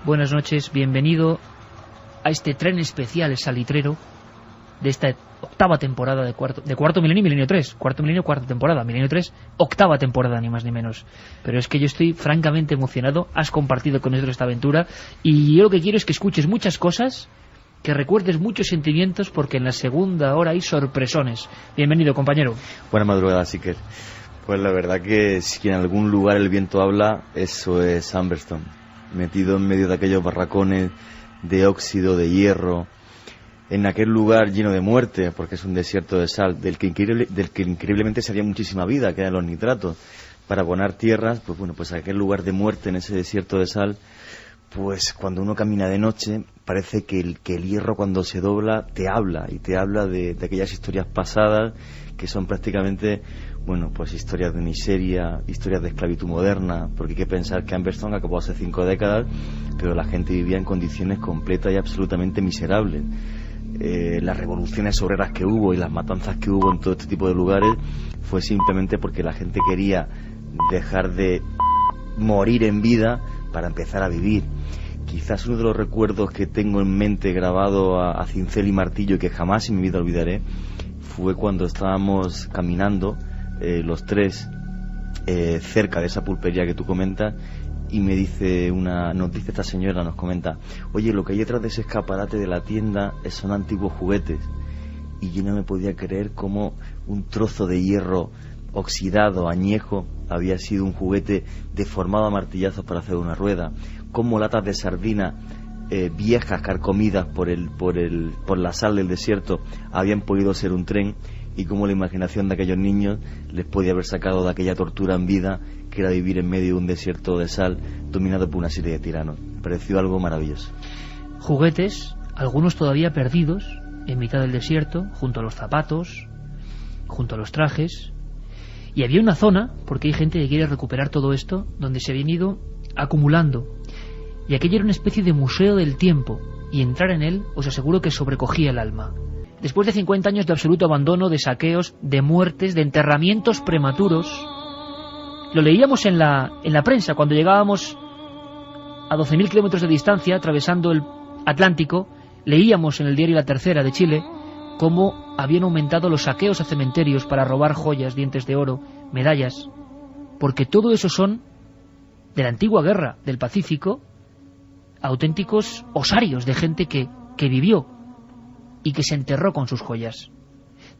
buenas noches, bienvenido a este tren especial salitrero de esta octava temporada de Cuarto Milenio y Milenio 3. Cuarto Milenio, cuarta temporada, Milenio 3, octava temporada, ni más ni menos. Pero es que yo estoy francamente emocionado, has compartido con nosotros esta aventura y yo lo que quiero es que escuches muchas cosas, que recuerdes muchos sentimientos, porque en la segunda hora hay sorpresones. Bienvenido, compañero. Buenas madrugadas, Iker. Pues la verdad que si en algún lugar el viento habla, eso es Humberstone, metido en medio de aquellos barracones de óxido, de hierro, en aquel lugar lleno de muerte, porque es un desierto de sal, del que increíblemente salía muchísima vida, que eran los nitratos, para abonar tierras. Pues bueno, pues aquel lugar de muerte en ese desierto de sal, pues cuando uno camina de noche, parece que el hierro cuando se dobla te habla, y te habla de aquellas historias pasadas, que son prácticamente, bueno, pues historias de miseria, historias de esclavitud moderna, porque hay que pensar que Humberstone acabó hace 5 décadas, pero la gente vivía en condiciones completas y absolutamente miserables. Las revoluciones obreras que hubo y las matanzas que hubo en todo este tipo de lugares fue simplemente porque la gente quería dejar de morir en vida para empezar a vivir. Quizás uno de los recuerdos que tengo en mente grabado a cincel y martillo, que jamás en mi vida olvidaré, fue cuando estábamos caminando los tres cerca de esa pulpería que tú comentas, y nos dice esta señora, nos comenta: oye, lo que hay detrás de ese escaparate de la tienda son antiguos juguetes. Y yo no me podía creer cómo un trozo de hierro oxidado, añejo, había sido un juguete deformado a martillazos para hacer una rueda, cómo latas de sardina viejas, carcomidas por la sal del desierto, habían podido ser un tren, y cómo la imaginación de aquellos niños les podía haber sacado de aquella tortura en vida, que era vivir en medio de un desierto de sal dominado por una serie de tiranos. Me pareció algo maravilloso. Juguetes, algunos todavía perdidos en mitad del desierto, junto a los zapatos, junto a los trajes. Y había una zona, porque hay gente que quiere recuperar todo esto, donde se habían ido acumulando, y aquello era una especie de museo del tiempo, y entrar en él os aseguro que sobrecogía el alma. Después de 50 años de absoluto abandono, de saqueos, de muertes, de enterramientos prematuros, lo leíamos en la prensa cuando llegábamos a 12.000 kilómetros de distancia, atravesando el Atlántico. Leíamos en el diario La Tercera de Chile cómo habían aumentado los saqueos a cementerios para robar joyas, dientes de oro, medallas, porque todo eso son, de la antigua guerra del Pacífico, auténticos osarios de gente que vivió y que se enterró con sus joyas.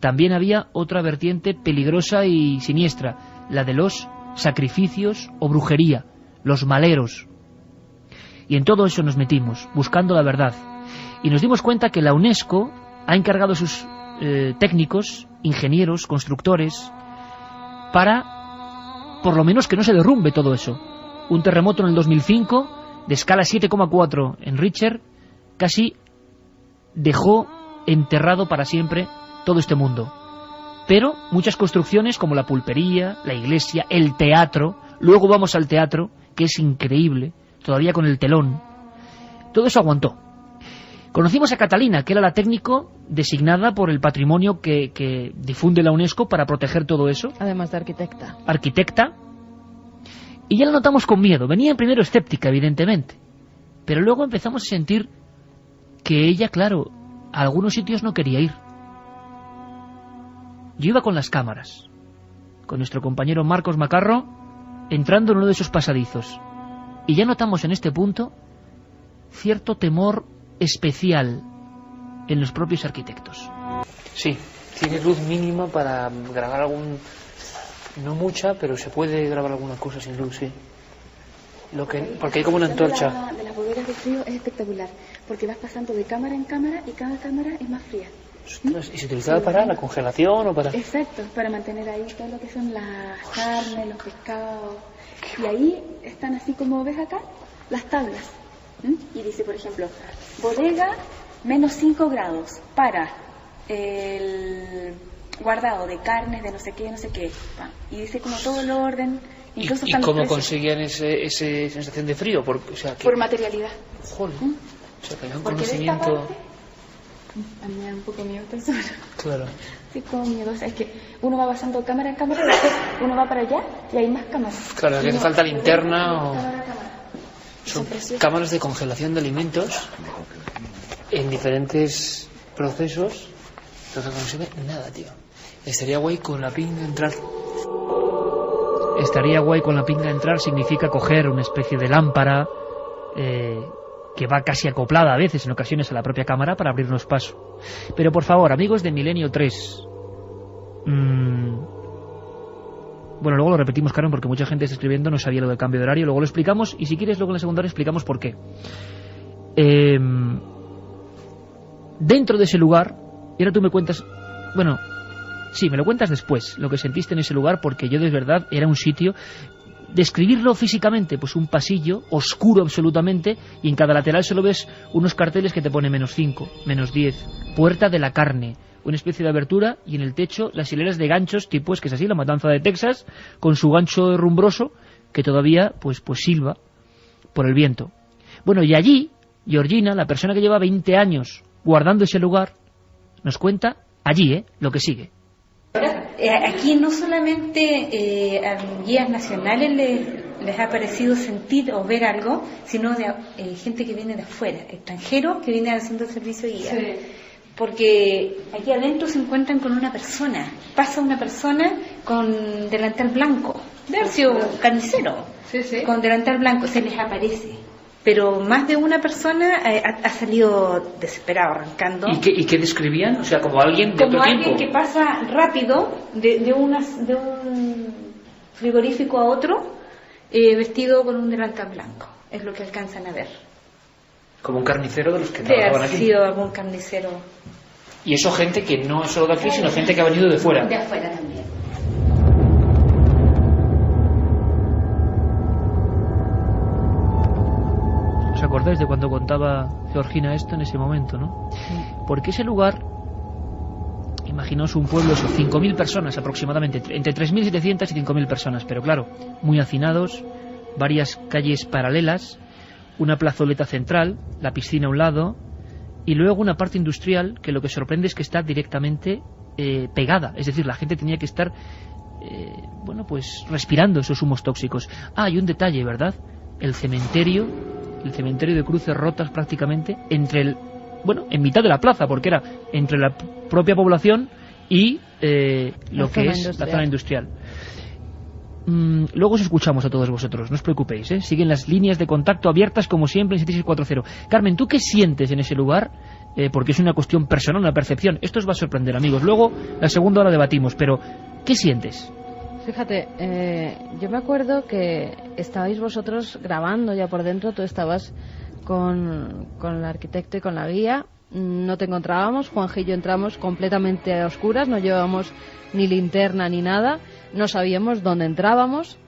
También había otra vertiente peligrosa y siniestra, la de los sacrificios o brujería, los maleros. Y en todo eso nos metimos, buscando la verdad. Y nos dimos cuenta que la UNESCO ha encargado a sus técnicos, ingenieros, constructores, para, por lo menos, que no se derrumbe todo eso. Un terremoto en el 2005, de escala 7,4 en Richter, casi dejó enterrado para siempre todo este mundo. Pero muchas construcciones, como la pulpería, la iglesia, el teatro, luego vamos al teatro, que es increíble, todavía con el telón, todo eso aguantó. Conocimos a Catalina, que era la técnico designada por el patrimonio que difunde la UNESCO para proteger todo eso. Además de arquitecta. Arquitecta. Y ya la notamos con miedo. Venía primero escéptica, evidentemente. Pero luego empezamos a sentir que ella, claro, a algunos sitios no quería ir. Yo iba con las cámaras, con nuestro compañero Marcos Macarro, entrando en uno de esos pasadizos. Y ya notamos en este punto cierto temor especial en los propios arquitectos. Sí, tiene luz mínima para grabar no mucha, pero se puede grabar alguna cosa sin luz, sí. Porque hay como una antorcha. De las bodegas de frío es espectacular, porque vas pasando de cámara en cámara y cada cámara es más fría. Ostras, ¿y se utilizaba para la congelación o para...? Exacto, para mantener ahí todo lo que son las carnes, los pescados. Y ahí están, así como ves acá, las tablas. Y dice, por ejemplo, bodega menos 5 grados para el guardado de carnes, de no sé qué. Y dice como todo el orden. ¿Y cómo conseguían esa sensación de frío? Por materialidad. Joder. O sea, que había un conocimiento... A mí me da un poco miedo eso. Claro. Sí, como miedosa. Es que uno va pasando cámara en cámara, uno va para allá y hay más cámaras. Claro, que hace falta linterna o... Son cámaras de congelación de alimentos en diferentes procesos. Entonces no se ve nada, tío. Estaría guay con la pinga entrar. Estaría guay con la pinga entrar significa coger una especie de lámpara que va casi acoplada a veces, en ocasiones, a la propia cámara para abrirnos paso. Pero por favor, amigos de Milenio 3, bueno, luego lo repetimos, Carmen, porque mucha gente está escribiendo, no sabía lo del cambio de horario, luego lo explicamos, y si quieres luego en la secundaria explicamos por qué. Dentro de ese lugar, y ahora tú me cuentas, bueno, sí, me lo cuentas después, lo que sentiste en ese lugar, porque yo de verdad era un sitio, describirlo físicamente, pues un pasillo oscuro absolutamente, y en cada lateral solo ves unos carteles que te pone -5, -10, puerta de la carne, una especie de abertura, y en el techo las hileras de ganchos, tipo, es que es así, la matanza de Texas, con su gancho rumbroso, que todavía pues silba por el viento. Bueno, y allí, Georgina, la persona que lleva 20 años guardando ese lugar, nos cuenta allí, lo que sigue. Aquí no solamente a guías nacionales les ha parecido sentir o ver algo, sino de gente que viene de afuera, extranjeros que vienen haciendo el servicio de guía. Sí. Porque aquí adentro se encuentran con una persona, pasa una persona con delantal blanco, debe haber sido carnicero, sí. Con delantal blanco, se les aparece. Pero más de una persona ha salido desesperado, arrancando. ¿Y qué describían? O sea, como alguien de otro tiempo. Como alguien que pasa rápido de un frigorífico a otro, vestido con un delantal blanco. Es lo que alcanzan a ver. Como un carnicero de los que trabajaban aquí. Ha sido algún carnicero. Y eso gente que no es solo de aquí, sino gente que ha venido de fuera. De afuera también. ¿Os acordáis de cuando contaba Georgina esto en ese momento, no? Sí. Porque ese lugar, imaginaos un pueblo, son 5.000 personas aproximadamente, entre 3.700 y 5.000 personas, pero claro, muy hacinados, varias calles paralelas, una plazoleta central, la piscina a un lado, y luego una parte industrial que lo que sorprende es que está directamente pegada, es decir, la gente tenía que estar bueno, pues respirando esos humos tóxicos. Y un detalle, ¿verdad? El cementerio de cruces rotas prácticamente en mitad de la plaza, porque era entre la propia población y lo que es la zona industrial. Luego os escuchamos a todos vosotros, no os preocupéis, siguen las líneas de contacto abiertas como siempre en 7640. Carmen, ¿tú qué sientes en ese lugar? Porque es una cuestión personal, una percepción. Esto os va a sorprender, amigos. Luego, la segunda hora debatimos, pero ¿qué sientes? Fíjate, yo me acuerdo que estabais vosotros grabando ya por dentro, tú estabas con el arquitecto y con la guía, no te encontrábamos, Juanje y yo entramos completamente a oscuras, no llevábamos ni linterna ni nada, no sabíamos dónde entrábamos,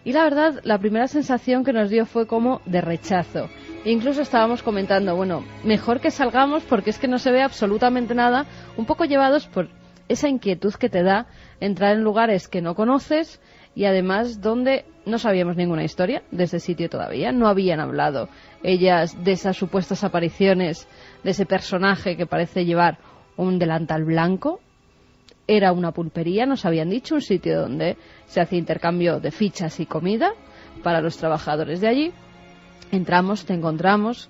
y la verdad, la primera sensación que nos dio fue como de rechazo. E incluso estábamos comentando, bueno, mejor que salgamos porque es que no se ve absolutamente nada, un poco llevados por esa inquietud que te da entrar en lugares que no conoces y además donde no sabíamos ninguna historia de ese sitio todavía, no habían hablado ellas de esas supuestas apariciones de ese personaje que parece llevar un delantal blanco. Era una pulpería, nos habían dicho, un sitio donde se hace intercambio de fichas y comida para los trabajadores de allí. Entramos, te encontramos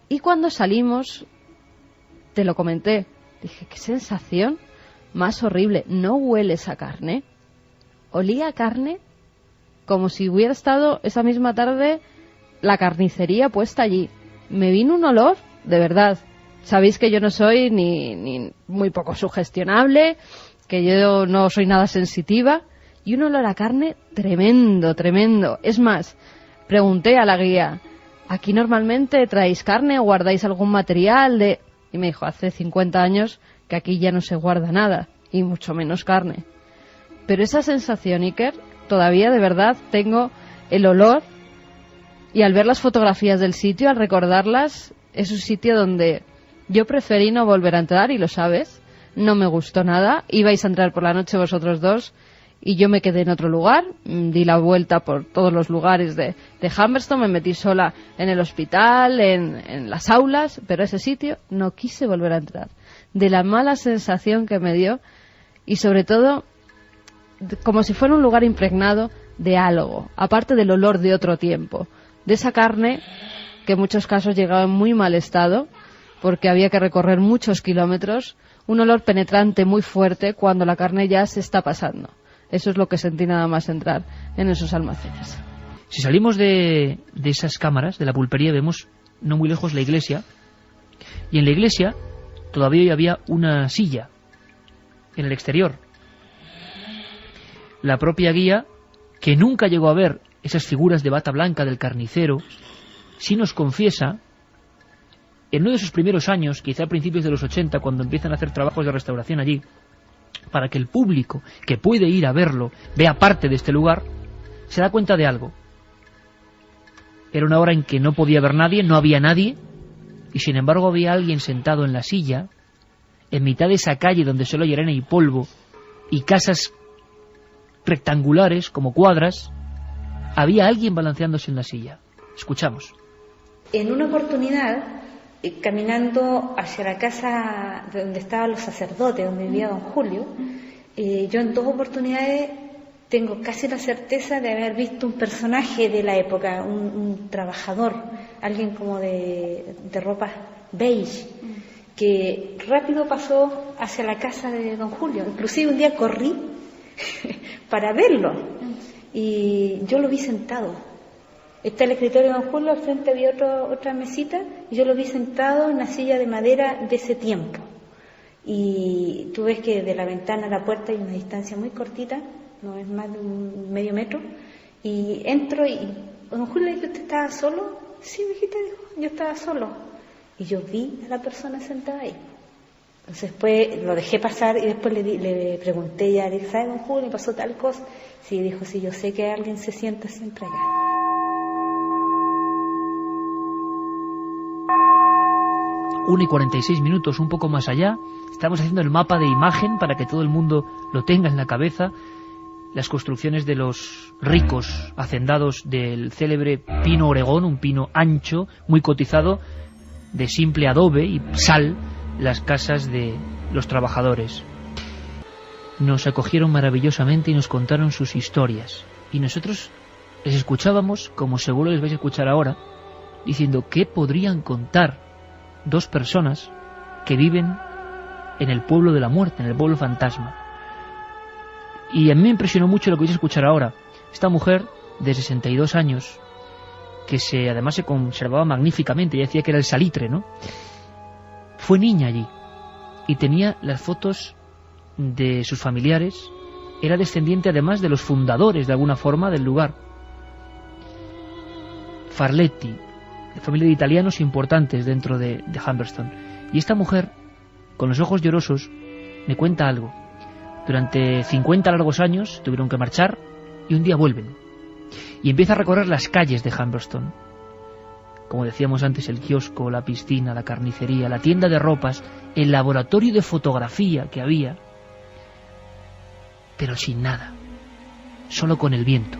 y cuando salimos, te lo comenté, dije, qué sensación más horrible, no hueles a carne, olía a carne como si hubiera estado esa misma tarde la carnicería puesta allí. Me vino un olor, de verdad, sabéis que yo no soy ni muy poco sugestionable, que yo no soy nada sensitiva, y un olor a carne tremendo, tremendo. Es más, pregunté a la guía, ¿aquí normalmente traéis carne o guardáis algún material de...? Y me dijo, hace 50 años que aquí ya no se guarda nada, y mucho menos carne. Pero esa sensación, Iker, todavía de verdad tengo el olor, y al ver las fotografías del sitio, al recordarlas, es un sitio donde yo preferí no volver a entrar, y lo sabes, no me gustó nada. Ibais a entrar por la noche vosotros dos, y yo me quedé en otro lugar, di la vuelta por todos los lugares de Humberstone, me metí sola en el hospital, en las aulas, pero ese sitio no quise volver a entrar. De la mala sensación que me dio, y sobre todo como si fuera un lugar impregnado de algo, aparte del olor de otro tiempo, de esa carne que en muchos casos llegaba en muy mal estado porque había que recorrer muchos kilómetros, un olor penetrante muy fuerte cuando la carne ya se está pasando. Eso es lo que sentí nada más entrar en esos almacenes. Si salimos de esas cámaras, de la pulpería, vemos no muy lejos la iglesia, y en la iglesia todavía había una silla en el exterior. La propia guía, que nunca llegó a ver esas figuras de bata blanca del carnicero, sí nos confiesa, en uno de sus primeros años, quizá a principios de los 80, cuando empiezan a hacer trabajos de restauración allí, para que el público que puede ir a verlo vea parte de este lugar, se da cuenta de algo. Era una hora en que no podía ver nadie, no había nadie, y sin embargo había alguien sentado en la silla, en mitad de esa calle donde solo hay arena y polvo, y casas rectangulares como cuadras, había alguien balanceándose en la silla. Escuchamos. En una oportunidad, caminando hacia la casa donde estaban los sacerdotes, donde vivía don Julio, yo en 2 oportunidades tengo casi la certeza de haber visto un personaje de la época, un trabajador, alguien como de ropa beige, que rápido pasó hacia la casa de don Julio. Inclusive un día corrí para verlo y yo lo vi sentado. Está el escritorio de don Julio, al frente había otra mesita, y yo lo vi sentado en una silla de madera de ese tiempo. Y tú ves que de la ventana a la puerta hay una distancia muy cortita, no es más de un medio metro, y entro y don Julio le dijo: ¿usted estaba solo? Sí, mijita, dijo, yo estaba solo. Y yo vi a la persona sentada ahí. Entonces después lo dejé pasar y después le pregunté, ya, ¿sabe don Julio? ¿Me pasó tal cosa? Sí, dijo, sí, yo sé que alguien se sienta siempre acá. 1:46, un poco más allá. Estamos haciendo el mapa de imagen para que todo el mundo lo tenga en la cabeza. Las construcciones de los ricos hacendados del célebre pino Oregón, un pino ancho, muy cotizado, de simple adobe y sal, las casas de los trabajadores. Nos acogieron maravillosamente y nos contaron sus historias. Y nosotros les escuchábamos, como seguro les vais a escuchar ahora, diciendo qué podrían contar 2 personas que viven en el pueblo de la muerte, en el pueblo fantasma. Y a mí me impresionó mucho lo que vais a escuchar ahora. Esta mujer de 62 años, que además se conservaba magníficamente, ella decía que era el salitre, ¿no? Fue niña allí y tenía las fotos de sus familiares, era descendiente además de los fundadores de alguna forma del lugar. Farletti, de familia de italianos importantes dentro de Humberston. Y esta mujer, con los ojos llorosos, me cuenta algo. Durante 50 largos años tuvieron que marchar y un día vuelven. Y empieza a recorrer las calles de Humberston. Como decíamos antes, el kiosco, la piscina, la carnicería, la tienda de ropas, el laboratorio de fotografía que había, pero sin nada, solo con el viento.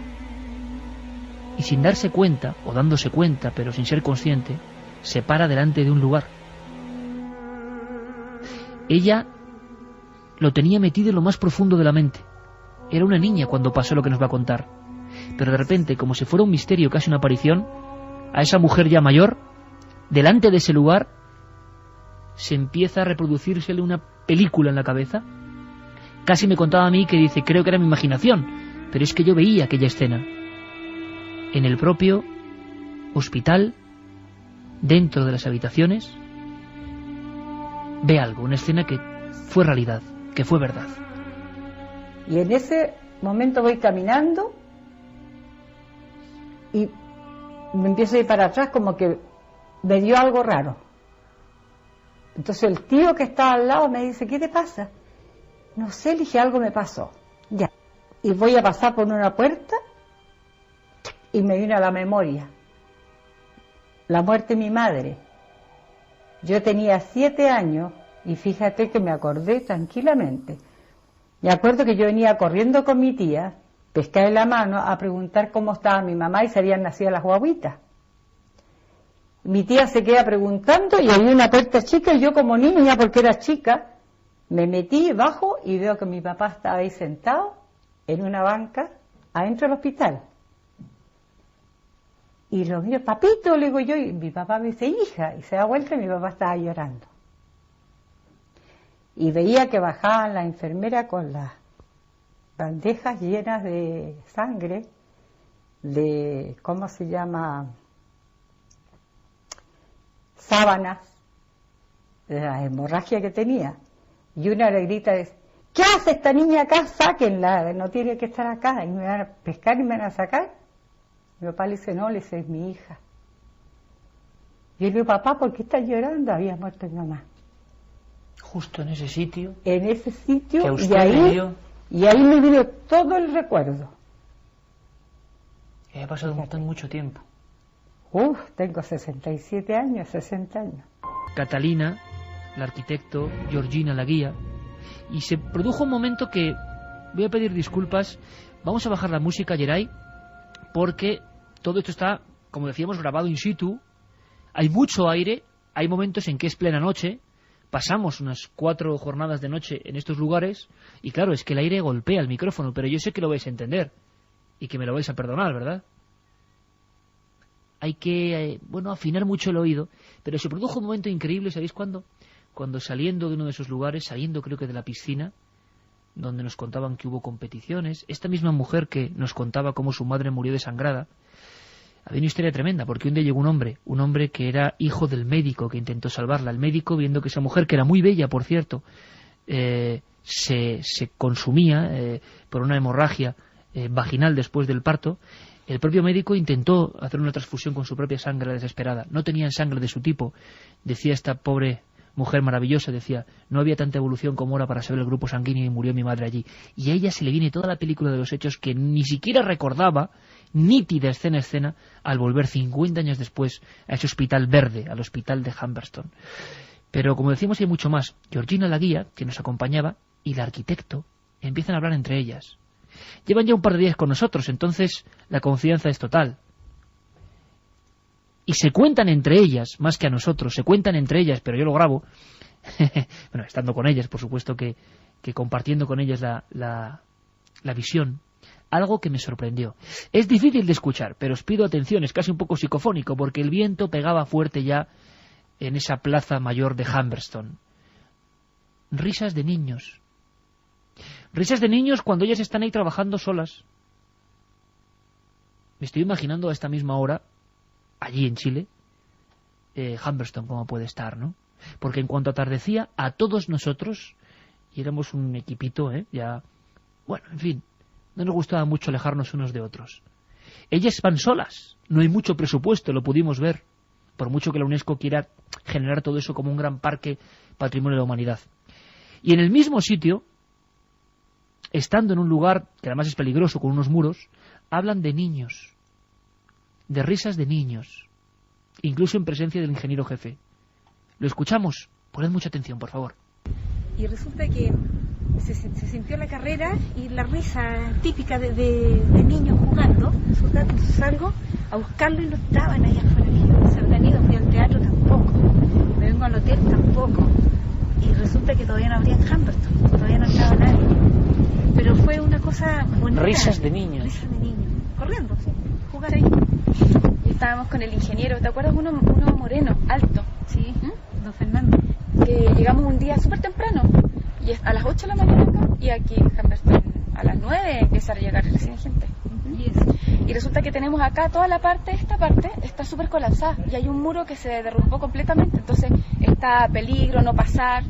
Y sin darse cuenta, o dándose cuenta, pero sin ser consciente, se para delante de un lugar. Ella lo tenía metido en lo más profundo de la mente. Era una niña cuando pasó lo que nos va a contar. Pero de repente, como si fuera un misterio, casi una aparición, a esa mujer ya mayor, delante de ese lugar, se empieza a reproducírsele una película en la cabeza. Casi me contaba a mí que dice, creo que era mi imaginación, pero es que yo veía aquella escena. En el propio hospital, dentro de las habitaciones, ve algo, una escena que fue realidad, que fue verdad. Y en ese momento voy caminando y me empiezo a ir para atrás, como que me dio algo raro. Entonces el tío que estaba al lado me dice, ¿qué te pasa? No sé, le dije, algo me pasó. Ya. Y voy a pasar por una puerta y me vino a la memoria la muerte de mi madre. Yo tenía 7 años y fíjate que me acordé tranquilamente. Me acuerdo que yo venía corriendo con mi tía, pescada en la mano, a preguntar cómo estaba mi mamá y si habían nacido las guaguitas. Mi tía se queda preguntando y había una puerta chica y yo como niña, porque era chica, me metí bajo y veo que mi papá estaba ahí sentado en una banca adentro del hospital. Y lo miro, papito, le digo yo, y mi papá me dice, hija, y se da vuelta y mi papá estaba llorando. Y veía que bajaban la enfermera con las bandejas llenas de sangre, de, ¿cómo se llama?, sábanas, de la hemorragia que tenía. Y una le grita, ¿qué hace esta niña acá? Sáquenla, no tiene que estar acá. Y me van a pescar y me van a sacar. Mi papá le dice, no, le dice, es mi hija. Y él le dijo, papá, ¿por qué estás llorando? Había muerto mi mamá. Justo en ese sitio. En ese sitio, Que a usted y ahí me vino todo el recuerdo. Ha pasado mucho tiempo. Tengo 67 años, 60 años. Catalina, la arquitecto, Georgina, la guía, y se produjo un momento que voy a pedir disculpas. Vamos a bajar la música, Geray, porque todo esto está, como decíamos, grabado in situ. Hay mucho aire, hay momentos en que es plena noche, pasamos unas 4 jornadas de noche en estos lugares, y claro, es que el aire golpea el micrófono, pero yo sé que lo vais a entender, y que me lo vais a perdonar, ¿verdad? Hay que, afinar mucho el oído, pero se produjo un momento increíble, ¿sabéis cuándo? Cuando saliendo de uno de esos lugares, saliendo creo que de la piscina, donde nos contaban que hubo competiciones, esta misma mujer que nos contaba cómo su madre murió desangrada, había una historia tremenda, porque un día llegó un hombre que era hijo del médico que intentó salvarla. El médico, viendo que esa mujer, que era muy bella, por cierto, se consumía por una hemorragia vaginal después del parto, el propio médico intentó hacer una transfusión con su propia sangre desesperada. No tenían sangre de su tipo, decía esta pobre mujer maravillosa, decía, no había tanta evolución como ahora para saber el grupo sanguíneo y murió mi madre allí. Y a ella se le viene toda la película de los hechos que ni siquiera recordaba, nítida escena a escena, al volver 50 años después a ese hospital verde, al hospital de Humberston. Pero como decíamos, hay mucho más. Georgina, la guía, que nos acompañaba, y el arquitecto empiezan a hablar entre ellas. Llevan ya un par de días con nosotros, entonces la confianza es total. Y se cuentan entre ellas, más que a nosotros, se cuentan entre ellas, pero yo lo grabo, bueno, estando con ellas, por supuesto que compartiendo con ellas la visión, algo que me sorprendió. Es difícil de escuchar, pero os pido atención, es casi un poco psicofónico, porque el viento pegaba fuerte ya en esa plaza mayor de Humberston. Risas de niños. Risas de niños cuando ellas están ahí trabajando solas. Me estoy imaginando a esta misma hora, allí en Chile, Humberston como puede estar, ¿no? Porque en cuanto atardecía, a todos nosotros, y éramos un equipito, ya, bueno, en fin, no nos gustaba mucho alejarnos unos de otros. Ellas van solas, no hay mucho presupuesto, lo pudimos ver, por mucho que la UNESCO quiera generar todo eso como un gran parque patrimonio de la humanidad. Y en el mismo sitio, estando en un lugar que además es peligroso, con unos muros, hablan de niños, de risas de niños, incluso en presencia del ingeniero jefe. Lo escuchamos, poned mucha atención, por favor. Y resulta que se sintió la carrera y la risa típica de niños jugando. Resulta que salgo a buscarlo y no estaban allá afuera. Se habrán ido, fui al teatro tampoco, me vengo al hotel tampoco. Y resulta que todavía no habría en Humberston, todavía no estaba nadie. Pero fue una cosa bonita. Risas de niños. Risas de niños, corriendo, sí, jugar ahí. Y estábamos con el ingeniero, ¿te acuerdas? Uno moreno, alto. Sí, don Fernando. Que llegamos un día súper temprano, y a las 8 de la mañana acá, y aquí en Humberston a las 9 empieza a llegar recién gente. Y resulta que tenemos acá toda la parte, esta parte está súper colapsada, y hay un muro que se derrumbó completamente, entonces está a peligro no pasar.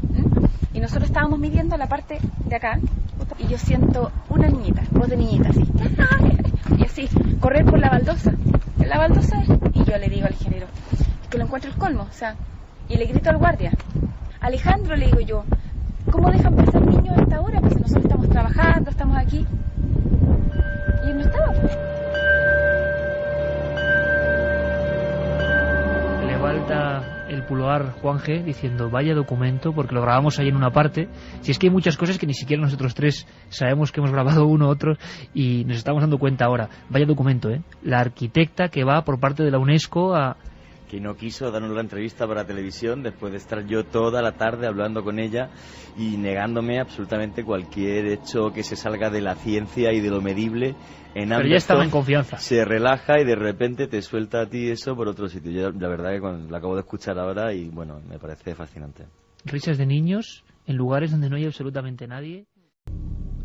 Y nosotros estábamos midiendo la parte de acá, y yo siento una niñita, voz de niñita, así, y así, correr por la baldosa, y yo le digo al ingeniero, que lo encuentro el colmo, o sea, y le grito al guardia, Alejandro, le digo yo, ¿cómo dejan pasar niños a esta hora? Pues nosotros estamos trabajando, estamos aquí, y él no estaba. Levanta el pulgar Juan G diciendo, vaya documento, porque lo grabamos ahí en una parte. Si es que hay muchas cosas que ni siquiera nosotros tres sabemos que hemos grabado uno u otro y nos estamos dando cuenta ahora. Vaya documento, La arquitecta que va por parte de la UNESCO a que no quiso darnos la entrevista para televisión después de estar yo toda la tarde hablando con ella y negándome absolutamente cualquier hecho que se salga de la ciencia y de lo medible. Pero ya estaba en confianza. Se relaja y de repente te suelta a ti eso por otro sitio. Yo la verdad que la acabo de escuchar ahora y bueno, me parece fascinante. Risas de niños en lugares donde no hay absolutamente nadie.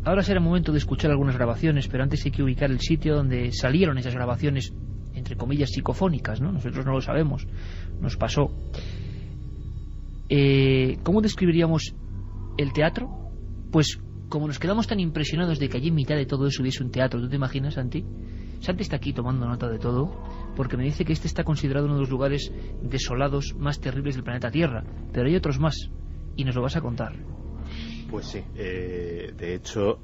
Ahora será el momento de escuchar algunas grabaciones, pero antes hay que ubicar el sitio donde salieron esas grabaciones, entre comillas, psicofónicas, ¿no? Nosotros no lo sabemos, nos pasó. ¿Cómo describiríamos el teatro? Pues como nos quedamos tan impresionados de que allí en mitad de todo eso hubiese un teatro. ¿Tú te imaginas, Santi? Santi está aquí tomando nota de todo, porque me dice que este está considerado uno de los lugares desolados más terribles del planeta Tierra, pero hay otros más, y nos lo vas a contar. Pues sí, de hecho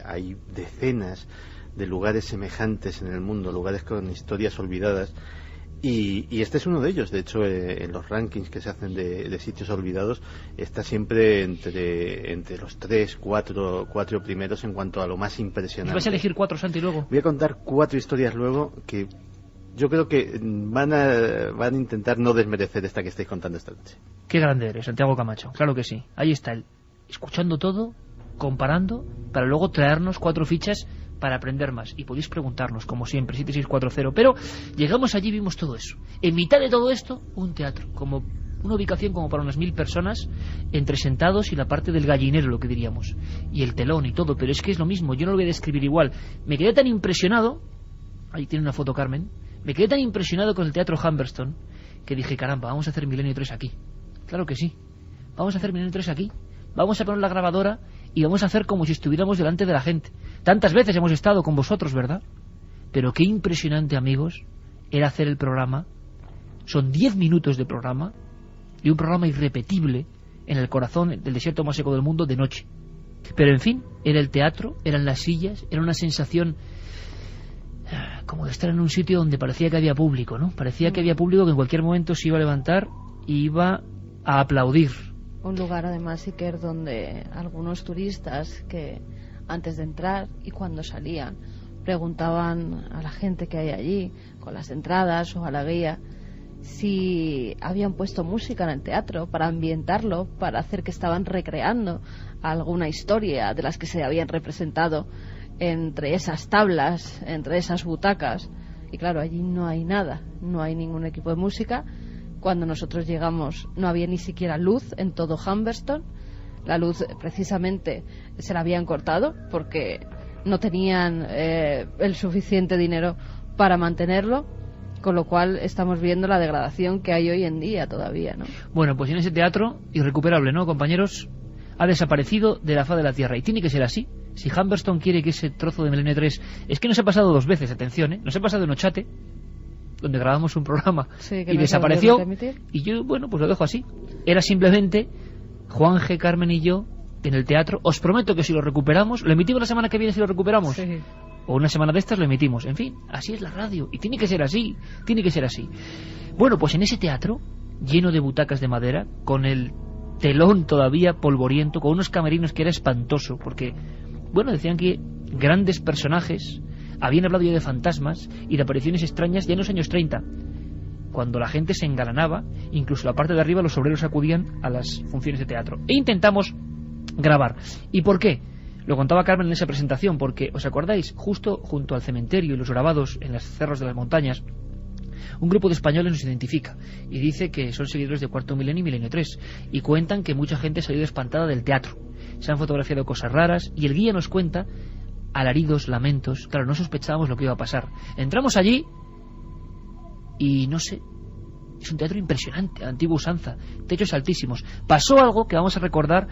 hay decenas de lugares semejantes en el mundo, lugares con historias olvidadas, y este es uno de ellos. De hecho, en los rankings que se hacen de sitios olvidados está siempre entre los 4 primeros en cuanto a lo más impresionante. ¿Vas a elegir 4, Santi, luego? Voy a contar 4 historias luego que yo creo que van a intentar no desmerecer esta que estáis contando esta noche. Qué grande eres, Santiago Camacho. Claro que sí. Ahí está él, escuchando todo, comparando, para luego traernos 4 fichas para aprender más. Y podéis preguntarnos, como siempre, 7640. Pero llegamos allí y vimos todo eso. En mitad de todo esto, un teatro, como una ubicación como para unas 1000 personas, entre sentados y la parte del gallinero, lo que diríamos. Y el telón y todo, pero es que es lo mismo, yo no lo voy a describir igual. Me quedé tan impresionado, ahí tiene una foto Carmen, me quedé tan impresionado con el teatro Humberstone, que dije, caramba, vamos a hacer Milenio 3 aquí. Claro que sí, vamos a hacer Milenio 3 aquí. Vamos a poner la grabadora y vamos a hacer como si estuviéramos delante de la gente. Tantas veces hemos estado con vosotros, ¿verdad? Pero qué impresionante, amigos, era hacer el programa. Son 10 minutos de programa, y un programa irrepetible en el corazón del desierto más seco del mundo de noche. Pero en fin, era el teatro, eran las sillas, era una sensación como de estar en un sitio donde parecía que había público, ¿no? Parecía que había público que en cualquier momento se iba a levantar y iba a aplaudir. Un lugar además, Iker, donde algunos turistas que antes de entrar y cuando salían preguntaban a la gente que hay allí con las entradas o a la guía si habían puesto música en el teatro para ambientarlo, para hacer que estaban recreando alguna historia de las que se habían representado entre esas tablas, entre esas butacas. Y claro, allí no hay nada, no hay ningún equipo de música. Cuando nosotros llegamos no había ni siquiera luz en todo Humberstone. La luz precisamente se la habían cortado porque no tenían el suficiente dinero para mantenerlo, con lo cual estamos viendo la degradación que hay hoy en día todavía, ¿no? Bueno, pues en ese teatro, irrecuperable, ¿no, compañeros? Ha desaparecido de la faz de la Tierra, y tiene que ser así. Si Humberstone quiere que ese trozo de Milenio 3... Es que nos ha pasado 2 veces, atención, ¿eh? Nos ha pasado en Ochate, donde grabamos un programa, sí, y desapareció, y yo, bueno, pues lo dejo así. Era simplemente Juan G., Carmen y yo en el teatro. Os prometo que si lo recuperamos, lo emitimos la semana que viene si lo recuperamos, sí, o una semana de estas lo emitimos. En fin, así es la radio, y tiene que ser así, tiene que ser así. Bueno, pues en ese teatro, lleno de butacas de madera, con el telón todavía polvoriento, con unos camerinos que era espantoso, porque, bueno, decían que grandes personajes habían hablado ya de fantasmas y de apariciones extrañas ya en los años 30, cuando la gente se engalanaba, incluso la parte de arriba los obreros acudían a las funciones de teatro. E intentamos grabar. ¿Y por qué? Lo contaba Carmen en esa presentación, porque, ¿os acordáis? Justo junto al cementerio y los grabados en los cerros de las montañas, un grupo de españoles nos identifica y dice que son seguidores de Cuarto Milenio y Milenio 3, y cuentan que mucha gente ha salido espantada del teatro. Se han fotografiado cosas raras, y el guía nos cuenta alaridos, lamentos. Claro, no sospechábamos lo que iba a pasar. Entramos allí y no sé, es un teatro impresionante, antigua usanza, techos altísimos. Pasó algo que vamos a recordar.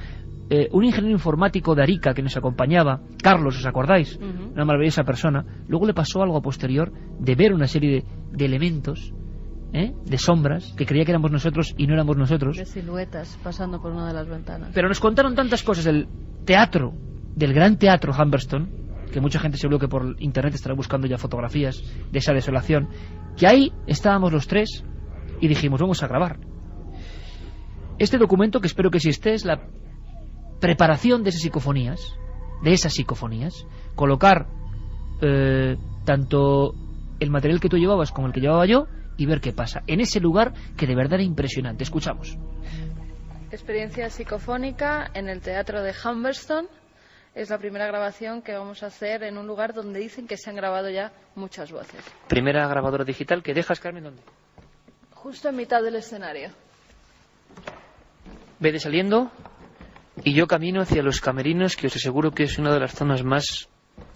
Un ingeniero informático de Arica que nos acompañaba, Carlos, ¿os acordáis? Una maravillosa persona. Luego le pasó algo a posterior de ver una serie de elementos, de sombras, que creía que éramos nosotros y no éramos nosotros, de siluetas pasando por una de las ventanas. Pero nos contaron tantas cosas del teatro, del gran teatro Humberstone, que mucha gente seguro que por internet estará buscando ya fotografías de esa desolación, que ahí estábamos los 3 y dijimos, vamos a grabar este documento, que espero que si esté, es la preparación de esas psicofonías, colocar tanto el material que tú llevabas como el que llevaba yo, y ver qué pasa en ese lugar que de verdad era impresionante. Escuchamos. Experiencia psicofónica en el teatro de Humberston. Es la primera grabación que vamos a hacer en un lugar donde dicen que se han grabado ya muchas voces. Primera grabadora digital que dejas, Carmen, ¿dónde? Justo en mitad del escenario. Vete saliendo y yo camino hacia los camerinos, que os aseguro que es una de las zonas más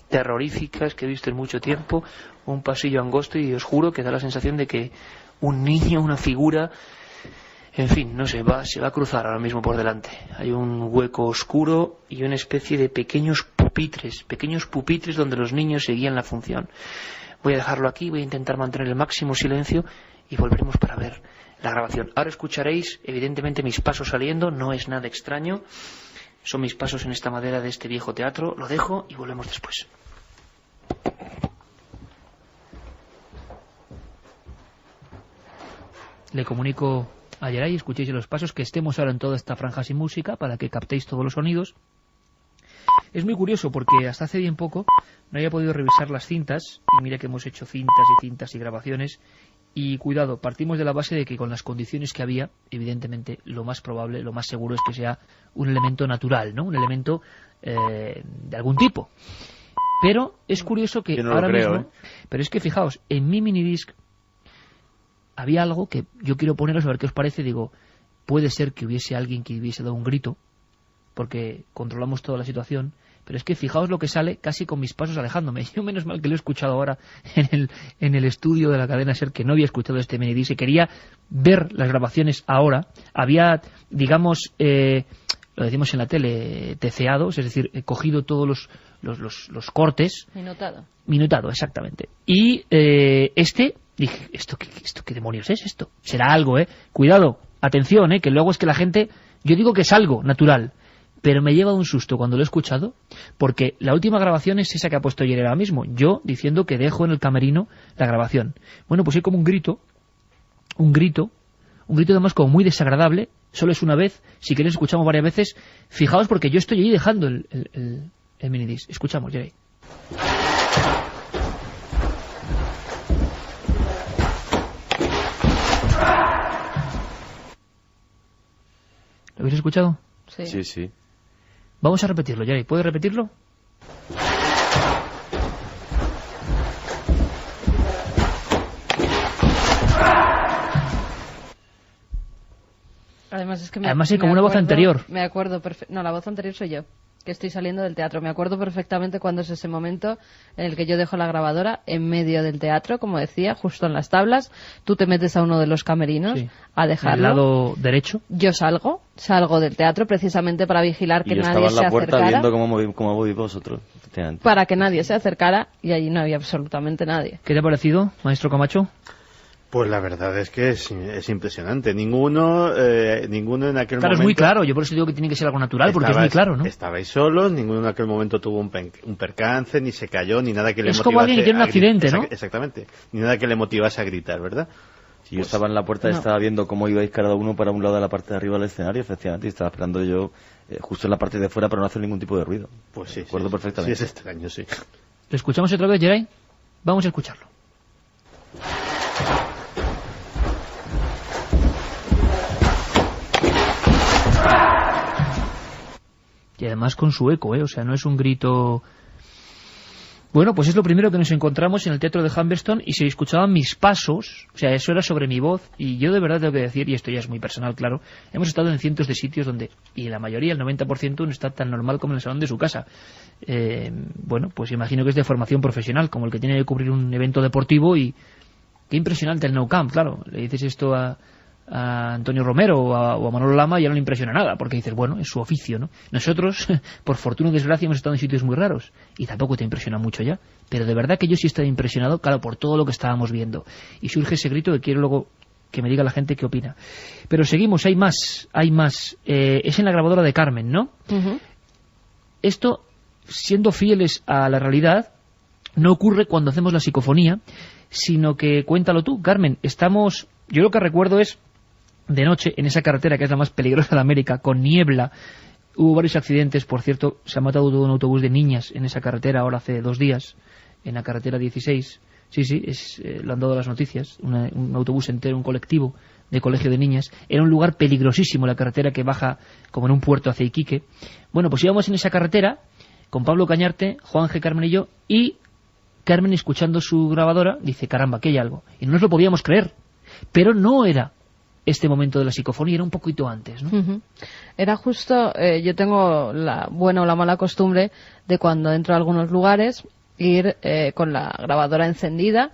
terroríficas que he visto en mucho tiempo. Un pasillo angosto y os juro que da la sensación de que un niño, una figura, en fin, no sé, se va a cruzar ahora mismo por delante. Hay un hueco oscuro y una especie de pequeños pupitres donde los niños seguían la función. Voy a dejarlo aquí, voy a intentar mantener el máximo silencio y volveremos para ver la grabación. Ahora escucharéis, evidentemente, mis pasos saliendo, no es nada extraño. Son mis pasos en esta madera de este viejo teatro. Lo dejo y volvemos después. Le comunico a Yeray, escuchéis los pasos, que estemos ahora en toda esta franja sin música para que captéis todos los sonidos. Es muy curioso porque hasta hace bien poco no había podido revisar las cintas, y mira que hemos hecho cintas y grabaciones, y cuidado, partimos de la base de que con las condiciones que había, evidentemente lo más probable, lo más seguro es que sea un elemento natural, ¿no? Un elemento de algún tipo. Pero es curioso que ahora mismo... Pero es que fijaos, en mi minidisc había algo que yo quiero poneros a ver qué os parece. Digo, puede ser que hubiese alguien que hubiese dado un grito, porque controlamos toda la situación, pero es que fijaos lo que sale casi con mis pasos alejándome. Yo menos mal que lo he escuchado ahora en el estudio de la cadena SER, que no había escuchado este minidisc y quería ver las grabaciones ahora. Había, digamos, lo decimos en la tele, teceados, es decir, he cogido todos los cortes. Minutado, exactamente. Y dije, ¿esto qué demonios es esto? Será algo, Cuidado, atención, que luego es que la gente... Yo digo que es algo natural, pero me lleva un susto cuando lo he escuchado, porque la última grabación es esa que ha puesto ayer ahora mismo, yo diciendo que dejo en el camerino la grabación. Bueno, pues hay como un grito además como muy desagradable, solo es una vez, si queréis escuchamos varias veces. Fijaos, porque yo estoy ahí dejando el minidisc. Escuchamos, Jerry. ¿Lo habéis escuchado? Sí, sí. Vamos a repetirlo, Jerry. ¿Puedes repetirlo? Además hay como una voz anterior. Me acuerdo no, la voz anterior soy yo, que estoy saliendo del teatro. Me acuerdo perfectamente cuando es ese momento en el que yo dejo la grabadora en medio del teatro, como decía, justo en las tablas. Tú te metes a uno de los camerinos a dejarlo. Al lado derecho. Yo salgo del teatro precisamente para vigilar que nadie se acercara. Yo estaba en la puerta viendo cómo voy vosotros. Para que nadie se acercara, y allí no había absolutamente nadie. ¿Qué te ha parecido, maestro Camacho? Pues la verdad es que es impresionante. Ninguno en aquel momento... Es muy claro. Yo por eso digo que tiene que ser algo natural, porque es muy claro, ¿no? Estabais solos, ninguno en aquel momento tuvo un percance, ni se cayó, ni nada que le motivase... Es como alguien que tiene un accidente, ¿no? Exactamente. Ni nada que le motivase a gritar, ¿verdad? Sí, yo estaba en la puerta y estaba viendo cómo ibais cada uno para un lado de la parte de arriba del escenario, efectivamente, y estaba esperando yo justo en la parte de fuera para no hacer ningún tipo de ruido. Pues sí. Recuerdo perfectamente. Sí, es extraño, sí. ¿Lo escuchamos otra vez, Geray? Vamos a escucharlo. Y además con su eco, o sea, no es un grito... Bueno, pues es lo primero que nos encontramos en el teatro de Humberston, y se escuchaban mis pasos, o sea, eso era sobre mi voz, y yo de verdad tengo que decir, y esto ya es muy personal, claro, hemos estado en cientos de sitios donde, y la mayoría, el 90%, no está tan normal como en el salón de su casa. Bueno, pues imagino que es de formación profesional, como el que tiene que cubrir un evento deportivo, y qué impresionante el Nou Camp, claro, le dices esto a Antonio Romero o a Manolo Lama y ya no le impresiona nada, porque dices, bueno, es su oficio, ¿no? Nosotros, por fortuna o desgracia, hemos estado en sitios muy raros y tampoco te impresiona mucho ya, pero de verdad que yo sí estoy impresionado, claro, por todo lo que estábamos viendo, y surge ese grito que quiero luego que me diga la gente qué opina. Pero seguimos, hay más. Es en la grabadora de Carmen, ¿no? Uh-huh. Esto, siendo fieles a la realidad, no ocurre cuando hacemos la psicofonía, sino que, cuéntalo tú, Carmen, yo lo que recuerdo es de noche, en esa carretera que es la más peligrosa de América, con niebla. Hubo varios accidentes, por cierto, se ha matado todo un autobús de niñas en esa carretera ahora hace 2 días, en la carretera 16, Sí, lo han dado las noticias. Un autobús entero, un colectivo de colegio de niñas. Era un lugar peligrosísimo, la carretera que baja como en un puerto hacia Iquique. Bueno, pues íbamos en esa carretera con Pablo Cañarte, Juan G. Carmen y yo, y Carmen, escuchando su grabadora, dice, caramba, que hay algo. Y no nos lo podíamos creer. Pero no era este momento de la psicofonía, era un poquito antes, ¿no? Era justo, yo tengo la buena o la mala costumbre de cuando entro a algunos lugares ir con la grabadora encendida,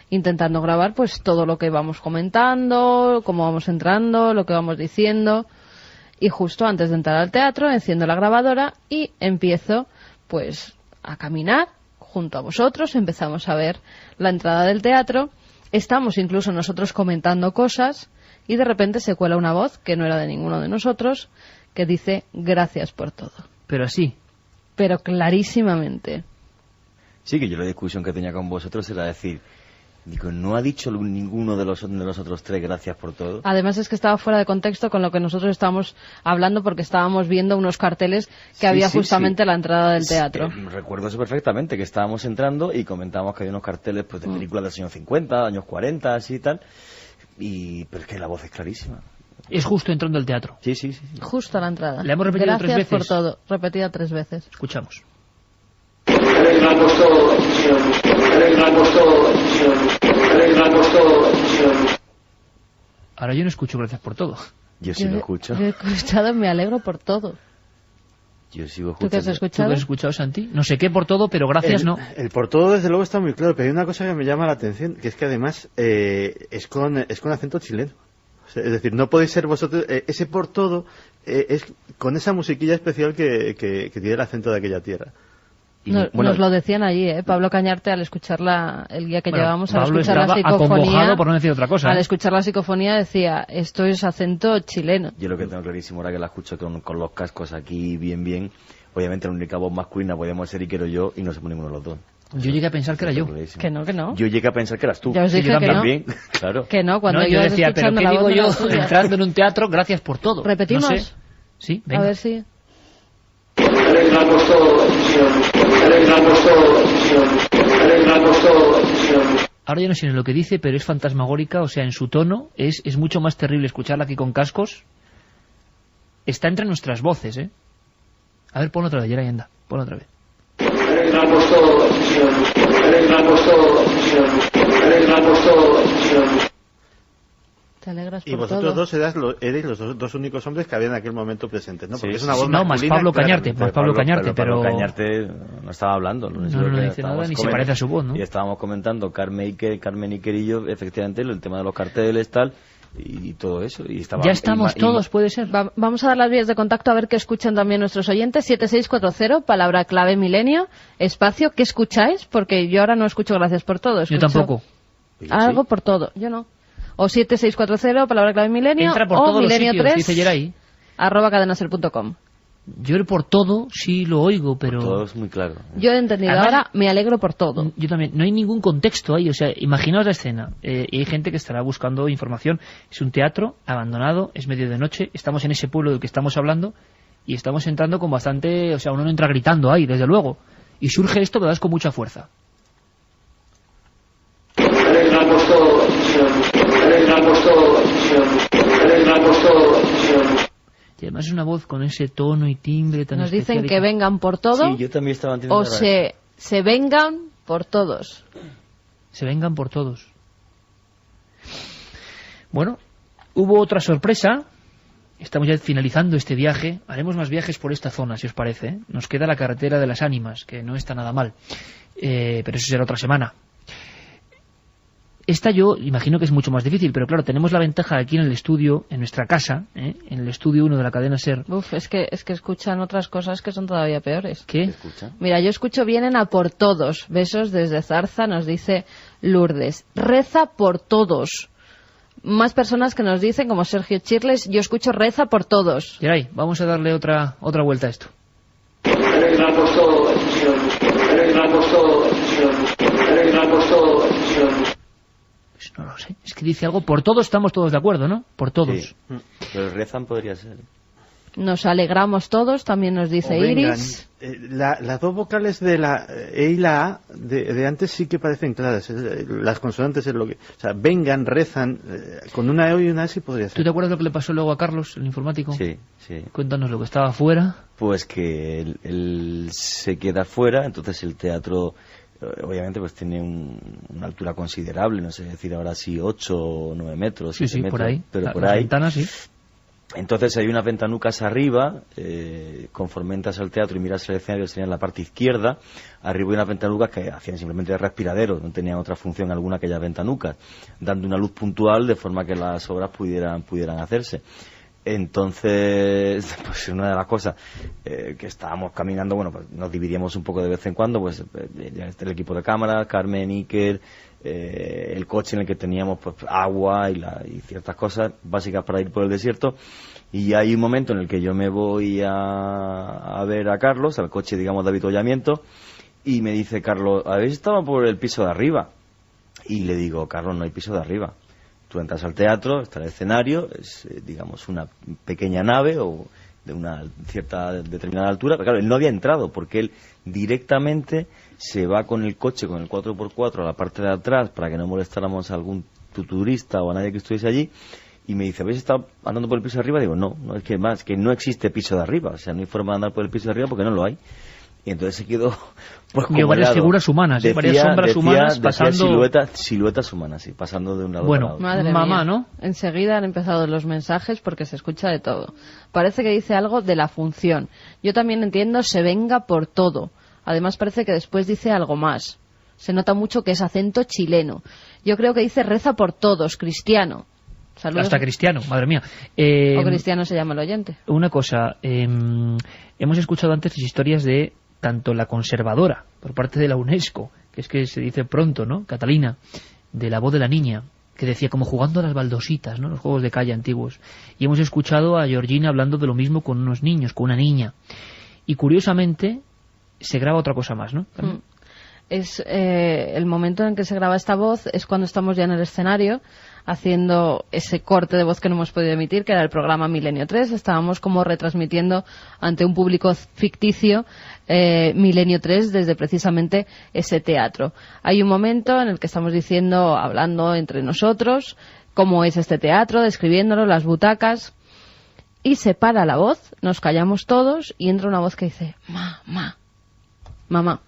intentando grabar pues todo lo que vamos comentando, cómo vamos entrando, lo que vamos diciendo. Y justo antes de entrar al teatro enciendo la grabadora y empiezo pues a caminar junto a vosotros, empezamos a ver la entrada del teatro, estamos incluso nosotros comentando cosas y de repente se cuela una voz que no era de ninguno de nosotros que dice gracias por todo. Pero así. Pero clarísimamente. Sí, que yo la discusión que tenía con vosotros era decir, digo, no ha dicho ninguno de los otros tres gracias por todo. Además es que estaba fuera de contexto con lo que nosotros estábamos hablando porque estábamos viendo unos carteles que había justamente a la entrada del teatro. Recuerdo eso perfectamente, que estábamos entrando y comentábamos que había unos carteles pues de películas de los años 50, años 40, así y tal. Pero es que la voz es clarísima. Es justo entrando al teatro. Sí. Justo a la entrada. La hemos repetido gracias 3 veces. Por todo. Repetida 3 veces. Escuchamos. Ahora yo no escucho gracias por todo. Yo sí lo escucho. Yo he escuchado me alegro por todo. Yo sigo escuchando. ¿Tú qué has escuchado? ¿Tú qué has escuchado, Santi? No sé qué por todo, pero gracias no. El por todo desde luego está muy claro, pero hay una cosa que me llama la atención, que es que además es con acento chileno. Es decir, no podéis ser vosotros, ese por todo es con esa musiquilla especial que tiene el acento de aquella tierra. Nos lo decían allí, Pablo Cañarte, al escuchar el guía que llevábamos, al Pablo escuchar la psicofonía, acongojado, por no decir otra cosa. Al escuchar la psicofonía decía, esto es acento chileno. Yo lo que tengo clarísimo ahora que la escucho con los cascos aquí bien, obviamente la única voz masculina podíamos ser Iker o yo, y no somos ninguno de los dos. Yo llegué a pensar que era yo. Que no. Yo llegué a pensar que eras tú. Ya os dije que también, no. Claro. Que no, cuando yo decía, pero ¿qué digo yo entrando en un teatro? Gracias por todo. ¿Repetimos? No sé. Sí, venga. A ver si... Ahora ya no sé lo que dice, pero es fantasmagórica, o sea, en su tono es mucho más terrible escucharla aquí con cascos. Está entre nuestras voces, ¿eh? A ver, ponlo otra vez, Yeray, anda, ponlo otra vez. Te alegras por y vosotros todo. dos erais los dos únicos hombres que había en aquel momento presentes, ¿no? Porque Sí, es una sí, voz no, más Pablo Cañarte, claramente. más Pablo Cañarte, pero... Pablo Cañarte no estaba hablando. No dice nada, ni se parece a su voz, ¿no? Y estábamos comentando, Carmen Iker y yo, efectivamente, el tema de los carteles, tal, y todo eso. Y estaba, ya estamos todos, puede ser. Vamos a dar las vías de contacto a ver qué escuchan también nuestros oyentes. 7640, palabra clave milenio, espacio, ¿qué escucháis? Porque yo ahora no escucho gracias por todo. Yo tampoco. Algo por todo, yo no. O 7640, palabra clave milenio, entra por o todos milenio los sitios, 3, dice Yeray. @cadenaser.com. Yo el por todo sí lo oigo, pero... Todo es muy claro. Yo he entendido, Además, ahora me alegro por todo. Yo también, no hay ningún contexto ahí, o sea, imaginaos la escena, y hay gente que estará buscando información, es un teatro abandonado, es medio de noche, estamos en ese pueblo del que estamos hablando, y estamos entrando con bastante, o sea, uno no entra gritando ahí, desde luego, y surge esto, pero es con mucha fuerza. Y además es una voz con ese tono y timbre tan Nos especial. dicen que vengan por todo, Sí, yo también estaba entendiendo o se vengan por todos. Se vengan por todos. Bueno, hubo otra sorpresa. Estamos ya finalizando este viaje. Haremos más viajes por esta zona, si os parece, ¿eh? Nos queda la carretera de las ánimas, que no está nada mal. Pero eso será otra semana. Esta yo imagino que es mucho más difícil, pero claro, tenemos la ventaja aquí en el estudio, en nuestra casa, en el estudio 1 de la cadena SER. Uf, es que escuchan otras cosas que son todavía peores. ¿Qué? ¿Escucha? Mira, yo escucho vienen a por todos. Besos desde Zarza, nos dice Lourdes. Reza por todos. Más personas que nos dicen, como Sergio Chirles, yo escucho reza por todos. Yeray, vamos a darle otra vuelta a esto. Pues no lo sé. Es que dice algo, por todos estamos todos de acuerdo, ¿no? Por todos. Sí. Pero rezan podría ser. Nos alegramos todos, también nos dice Iris. Las dos vocales de la E y la A de antes sí que parecen claras. Las consonantes es lo que... O sea, vengan, rezan, con una E y una A sí podría ser. ¿Tú te acuerdas lo que le pasó luego a Carlos, el informático? Sí. Cuéntanos lo que estaba fuera. Pues que él se queda fuera, entonces el teatro... Obviamente pues tiene una altura considerable, no sé decir ahora sí 8 o 9 metros, 7 metros, por ahí. Pero por ahí. Ventanas, sí. Entonces hay unas ventanucas arriba, conforme entras al teatro y miras el escenario, sería en la parte izquierda, arriba hay unas ventanucas que hacían simplemente de respiradero, no tenían otra función alguna aquellas ventanucas, dando una luz puntual de forma que las obras pudieran hacerse. Entonces, pues una de las cosas que estábamos caminando, bueno, pues nos dividíamos un poco de vez en cuando, pues ya está el equipo de cámara, Carmen, Iker, el coche en el que teníamos pues agua y ciertas cosas básicas para ir por el desierto, y hay un momento en el que yo me voy a ver a Carlos, al coche, digamos, de avituallamiento, y me dice Carlos, ¿habéis estado por el piso de arriba? Y le digo, Carlos, no hay piso de arriba. Tú entras al teatro, está el escenario, es, digamos, una pequeña nave o de una cierta determinada altura, pero claro, él no había entrado porque él directamente se va con el coche, con el 4x4 a la parte de atrás para que no molestáramos a algún turista o a nadie que estuviese allí, y me dice, ¿habéis estado andando por el piso de arriba? Digo, no, es que más, que no existe piso de arriba, o sea, no hay forma de andar por el piso de arriba porque no lo hay. Y entonces se quedó pues como varias figuras humanas, varias sombras humanas pasando... Siluetas humanas, sí, pasando de un lado a otro. Madre mamá, mía. ¿no? Enseguida han empezado los mensajes porque se escucha de todo. Parece que dice algo de la función. Yo también entiendo se venga por todo. Además parece que después dice algo más. Se nota mucho que es acento chileno. Yo creo que dice reza por todos, cristiano. Saludos. Hasta cristiano, madre mía. O cristiano se llama el oyente. Una cosa, hemos escuchado antes historias de tanto la conservadora, por parte de la UNESCO, que es que se dice pronto, ¿no?, Catalina, de La voz de la niña, que decía como jugando a las baldositas, ¿no?, los juegos de calle antiguos. Y hemos escuchado a Georgina hablando de lo mismo con unos niños, con una niña. Y curiosamente se graba otra cosa más, ¿no? Es el momento en que se graba esta voz es cuando estamos ya en el escenario haciendo ese corte de voz que no hemos podido emitir, que era el programa Milenio 3. Estábamos como retransmitiendo ante un público ficticio Milenio 3 desde precisamente ese teatro. Hay un momento en el que estamos diciendo, hablando entre nosotros, cómo es este teatro, describiéndolo, las butacas, y se para la voz, nos callamos todos y entra una voz que dice, mamá.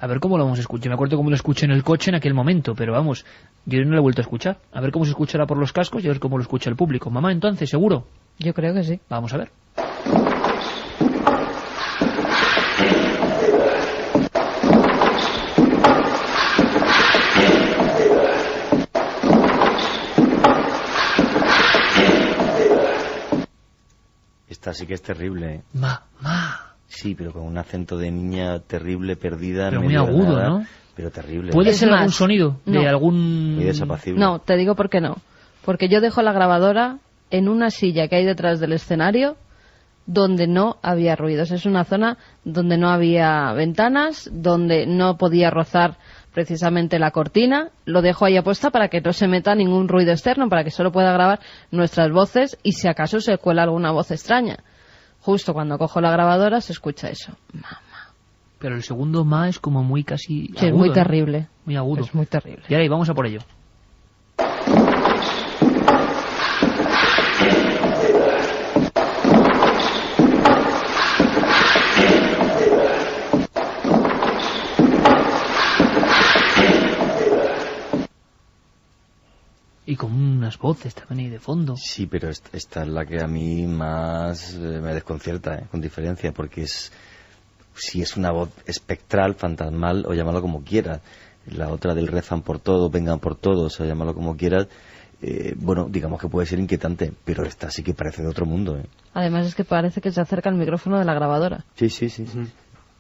A ver cómo lo vamos a escuchar. Me acuerdo cómo lo escuché en el coche en aquel momento, pero vamos, yo no lo he vuelto a escuchar. A ver cómo se escuchará por los cascos y a ver cómo lo escucha el público. Mamá, entonces, ¿seguro? Yo creo que sí. Vamos a ver. Esta sí que es terrible, ¿eh? Mamá. Sí, pero con un acento de niña terrible, perdida. Pero muy agudo, nada, ¿no? Pero terrible. ¿Puede ser más, algún sonido de no. algún...? Muy desapacible. No, te digo por qué no. Porque yo dejo la grabadora en una silla que hay detrás del escenario donde no había ruidos. Es una zona donde no había ventanas, donde no podía rozar precisamente la cortina. Lo dejo ahí apuesta para que no se meta ningún ruido externo, para que solo pueda grabar nuestras voces y si acaso se cuela alguna voz extraña. Justo cuando cojo la grabadora se escucha eso. Mamá. Pero el segundo ma es como muy casi agudo, es muy ¿no? terrible. Muy agudo. Es muy terrible. Y ahí, vamos a por ello. Y con unas voces también ahí de fondo. Sí, pero esta es la que a mí más me desconcierta, con diferencia, porque si es una voz espectral, fantasmal, o llámalo como quieras. La otra del rezan por todo, vengan por todos, o llámalo como quieras, bueno, digamos que puede ser inquietante, pero esta sí que parece de otro mundo, ¿eh? Además es que parece que se acerca al micrófono de la grabadora. Sí.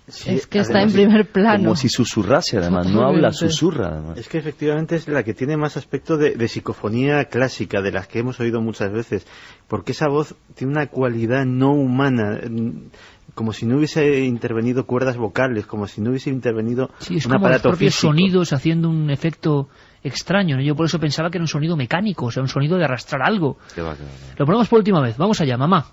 Sí, es que está en primer plano. Como si susurrase, además. No habla, susurra, además. Es que efectivamente es la que tiene más aspecto de psicofonía clásica, de las que hemos oído muchas veces, porque esa voz tiene una cualidad no humana, como si no hubiese intervenido cuerdas vocales, como si no hubiese intervenido sí, es un como aparato los propios físico. sonidos haciendo un efecto extraño, ¿no? Yo por eso pensaba que era un sonido mecánico, o sea, un sonido de arrastrar algo. Qué va. Lo ponemos por última vez. Vamos allá, mamá.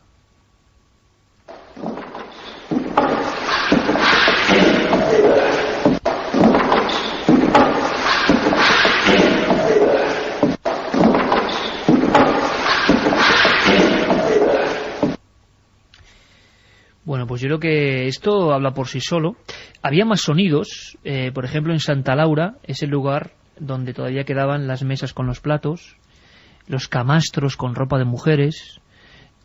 Bueno, pues yo creo que esto habla por sí solo. Había más sonidos, por ejemplo en Santa Laura, es el lugar donde todavía quedaban las mesas con los platos, los camastros con ropa de mujeres,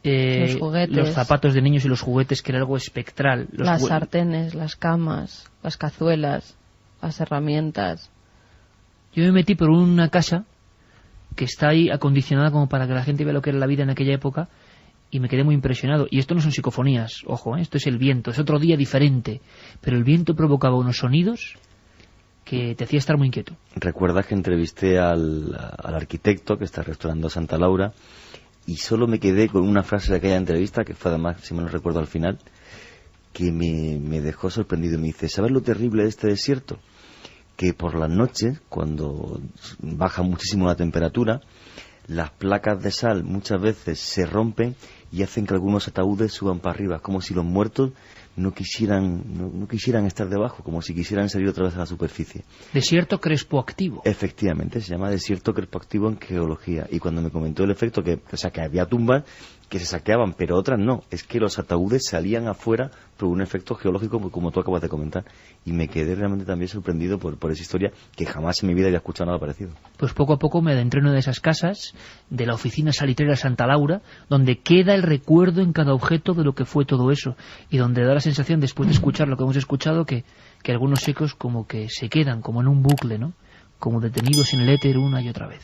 los juguetes, los zapatos de niños y los juguetes, que era algo espectral. Las sartenes, las camas, las cazuelas, las herramientas. Yo me metí por una casa que está ahí acondicionada como para que la gente vea lo que era la vida en aquella época, y me quedé muy impresionado. Y esto no son psicofonías, ojo, esto es el viento, es otro día diferente, pero el viento provocaba unos sonidos que te hacía estar muy inquieto. ¿Recuerdas que entrevisté al arquitecto que está restaurando Santa Laura? Y solo me quedé con una frase de aquella entrevista, que fue además, si me lo recuerdo al final, que me dejó sorprendido. Me dice, ¿sabes lo terrible de este desierto? Que por las noches, cuando baja muchísimo la temperatura, las placas de sal muchas veces se rompen y hacen que algunos ataúdes suban para arriba, como si los muertos no quisieran estar debajo, como si quisieran salir otra vez a la superficie. Desierto crespoactivo. Efectivamente, se llama desierto crespoactivo en geología. Y cuando me comentó el efecto, que había tumbas que se saqueaban, pero otras no, es que los ataúdes salían afuera por un efecto geológico, como tú acabas de comentar. Y me quedé realmente también sorprendido por esa historia, que jamás en mi vida había escuchado nada parecido. Pues poco a poco me adentré en una de esas casas, de la oficina salitrera Santa Laura, donde queda el recuerdo en cada objeto de lo que fue todo eso, y donde da la sensación, después de escuchar lo que hemos escuchado, que algunos ecos como que se quedan, como en un bucle, ¿no? Como detenidos en el éter una y otra vez.